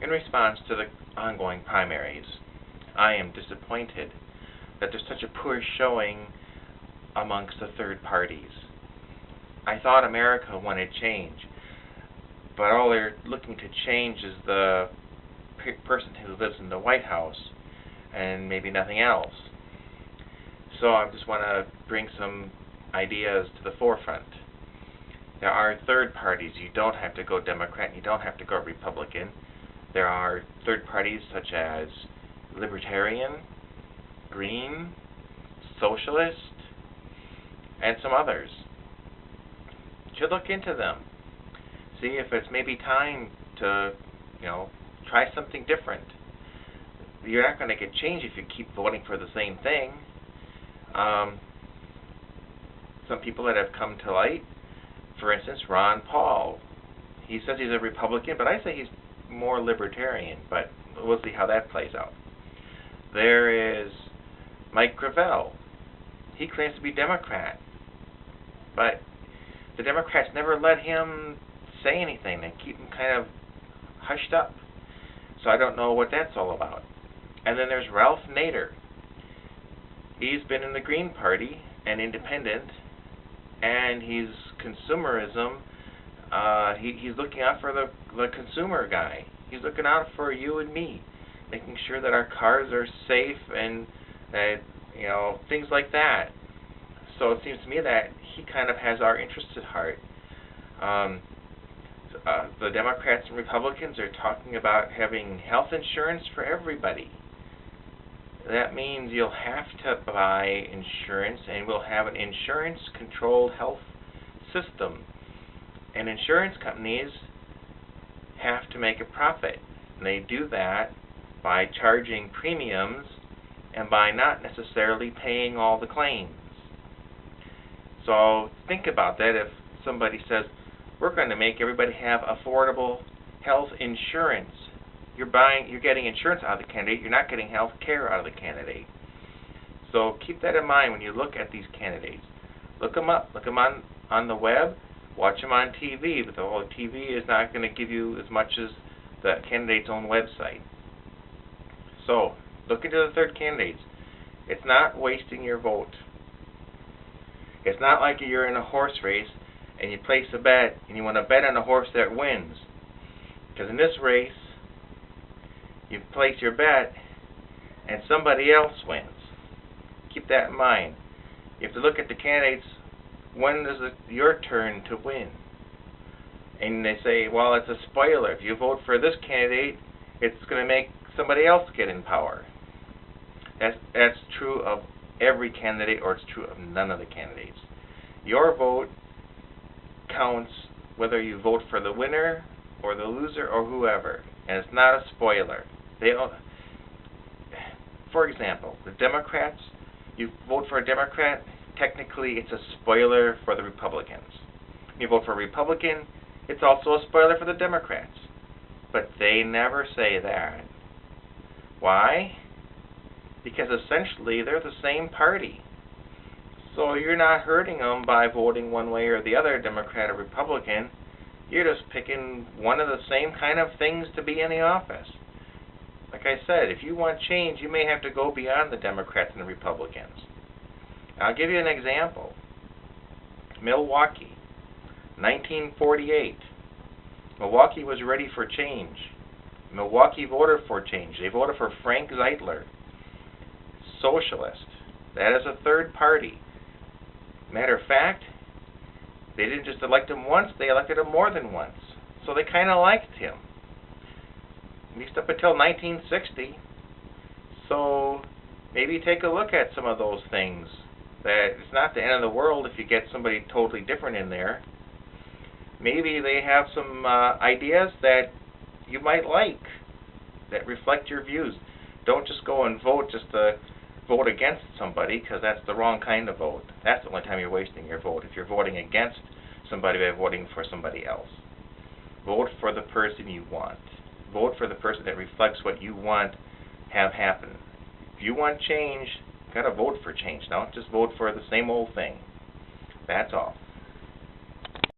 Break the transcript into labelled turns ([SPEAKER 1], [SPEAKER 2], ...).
[SPEAKER 1] In response to the ongoing primaries, I am disappointed that there's such a poor showing amongst the third parties. I thought America wanted change, but all they're looking to change is the person who lives in the White House and maybe nothing else. So I just want to bring some ideas to the forefront. There are third parties. You don't have to go Democrat, you don't have to go Republican. There are third parties such as Libertarian, Green, Socialist, and some others. You should look into them. See if it's maybe time to, try something different. You're not going to get change if you keep voting for the same thing. Some people that have come to light, for instance, Ron Paul. He says he's a Republican, but I say he's more libertarian, but we'll see how that plays out. There is Mike Gravel. He claims to be Democrat, but the Democrats never let him say anything. They keep him kind of hushed up. So I don't know what that's all about. And then there's Ralph Nader. He's been in the Green Party and independent, and he's consumerism. He's looking out for the consumer guy. He's looking out for you and me, making sure that our cars are safe and that, things like that. So it seems to me that he kind of has our interests at heart. The Democrats and Republicans are talking about having health insurance for everybody. That means you'll have to buy insurance, and we'll have an insurance-controlled health system. And insurance companies have to make a profit. And they do that by charging premiums and by not necessarily paying all the claims. So think about that. If somebody says, we're going to make everybody have affordable health insurance, you're getting insurance out of the candidate, you're not getting health care out of the candidate. So keep that in mind when you look at these candidates. Look them up. Look them on the web. Watch them on TV, but the whole TV is not going to give you as much as the candidate's own website. So look into the third candidates. It's not wasting your vote. It's not like you're in a horse race and you place a bet and you want to bet on a horse that wins. Because in this race, you place your bet and somebody else wins. Keep that in mind. You have to look at the candidates. When is it your turn to win? And they say, well, it's a spoiler. If you vote for this candidate, it's going to make somebody else get in power. That's true of every candidate, or it's true of none of the candidates. Your vote counts whether you vote for the winner or the loser or whoever, and it's not a spoiler. For example, the Democrats, you vote for a Democrat, technically it's a spoiler for the Republicans. You vote for a Republican, it's also a spoiler for the Democrats. But they never say that. Why? Because essentially they're the same party. So you're not hurting them by voting one way or the other, Democrat or Republican. You're just picking one of the same kind of things to be in the office. Like I said, if you want change, you may have to go beyond the Democrats and the Republicans. I'll give you an example. Milwaukee, 1948. Milwaukee was ready for change. Milwaukee voted for change. They voted for Frank Zeitler, socialist. That is a third party. Matter of fact, they didn't just elect him once, they elected him more than once. So they kind of liked him, at least up until 1960. So maybe take a look at some of those things. That it's not the end of the world if you get somebody totally different in there. Maybe they have some ideas that you might like, that reflect your views. Don't just go and vote just to vote against somebody, because that's the wrong kind of vote. That's the only time you're wasting your vote, if you're voting against somebody by voting for somebody else. Vote for the person you want. Vote for the person that reflects what you want have happen. If you want change, you got to vote for change. Don't just vote for the same old thing. That's all.